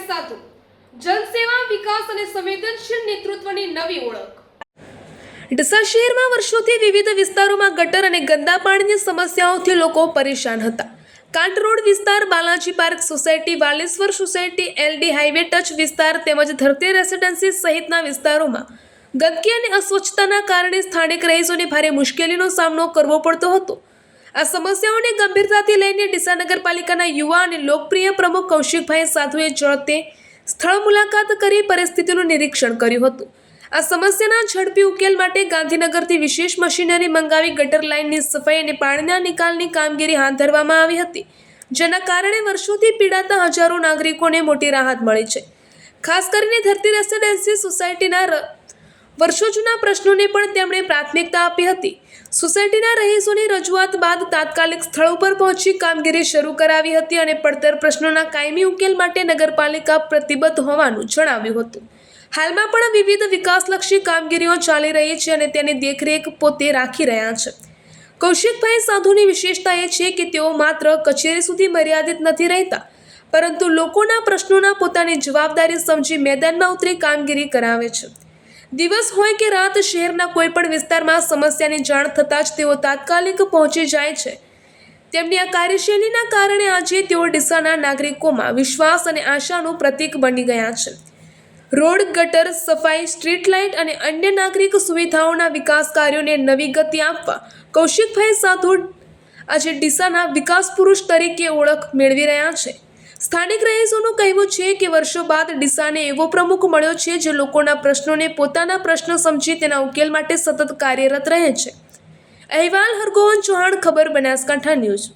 સાધુ જનસેવા વિકાસ અને સંવેદનશીલ નેતૃત્વની નવી ઓળખ। ડીસા શહેરમાં વર્ષોથી વિવિધ વિસ્તારોમાં ગટર અને ગંદા પાણીની સમસ્યાઓથી લોકો પરેશાન હતા। કાંટ રોડ વિસ્તાર, Balaji park society, Valeshwar society, LD highway touch વિસ્તાર તેમજ ધરતી રેસિડેન્સી સહિતના વિસ્તારોમાં ગંદકી અને અસ્વચ્છતાના કારણે સ્થાનિક રહીશોને ભારે મુશ્કેલીનો સામનો કરવો પડતો હતો। આ સમસ્યાઓને ગંભીરતાથી લઈને ડીસા નગરપાલિકાના યુવા અને લોકપ્રિય પ્રમુખ કૌશિકભાઈ સાધુએ ઝડપે સ્થળ મુલાકાત કરી પરિસ્થિતિનું નિરીક્ષણ કર્યું હતું। આ સમસ્યાના ઝડપી ઉકેલ માટે ગાંધીનગરથી વિશેષ મશીનરી મંગાવી ગટર લાઇનની સફાઈ અને પાણીના નિકાલની કામગીરી હાથ ધરવામાં આવી હતી, જેના કારણે વર્ષોથી પીડાતા હજારો નાગરિકોને મોટી રાહત મળી છે। ખાસ કરીને ધરતી રેસિડેન્સી સોસાયટીના વર્ષો જૂના પ્રશ્નોને પણ તેમણે પ્રાથમિકતા આપી હતી। સોસાયટીના રહીશોની રજૂઆત બાદ તાત્કાલિક સ્થળ ઉપર પહોંચી કામગીરી શરૂ કરાવી હતી અને પડતર પ્રશ્નોના કાયમી ઉકેલ માટે નગરપાલિકા પ્રતિબદ્ધ હોવાનું જણાવ્યું હતું। હાલમાં પણ વિવિધ વિકાસલક્ષી કામગીરીઓ ચાલી રહી છે અને તેની દેખરેખ પોતે રાખી રહ્યા છે। કૌશિકભાઈ સાધુની વિશેષતા એ છે કે તેઓ માત્ર કચેરી સુધી મર્યાદિત નથી રહેતા, પરંતુ લોકોના પ્રશ્નોના પોતાની જવાબદારી સમજી મેદાનમાં ઉતરી કામગીરી કરાવે છે। દિવસ હોય કે રાત, શહેરના કોઈ પણ વિસ્તારમાં સમસ્યાની જાણ થતાં જ તેઓ તાત્કાલિક પહોંચી જાય છે। તેમની આ કાર્યશૈલીના કારણે આજે તેઓ ડીસાના નાગરિકોમાં વિશ્વાસ અને આશાનું પ્રતીક બની ગયા છે। રોડ, ગટર, સફાઈ, સ્ટ્રીટ લાઇટ અને અન્ય નાગરિક સુવિધાઓના વિકાસ કાર્યોને નવી ગતિ આપવા કૌશિકભાઈ સાધુ આજે ડીસાના વિકાસ પુરુષ તરીકે ઓળખ મેળવી રહ્યા છે। સ્થાનિક રહીશોનું કહેવું છે કે વર્ષો બાદ ડીસાને એવો પ્રમુખ મળ્યો છે જે લોકોના પ્રશ્નોને પોતાના પ્રશ્ન સમજી તેના ઉકેલ માટે સતત કાર્યરત રહે છે। અહેવાલ હરગોવન ચૌહાણ, ખબર બનાસકાંઠા ન્યૂઝ।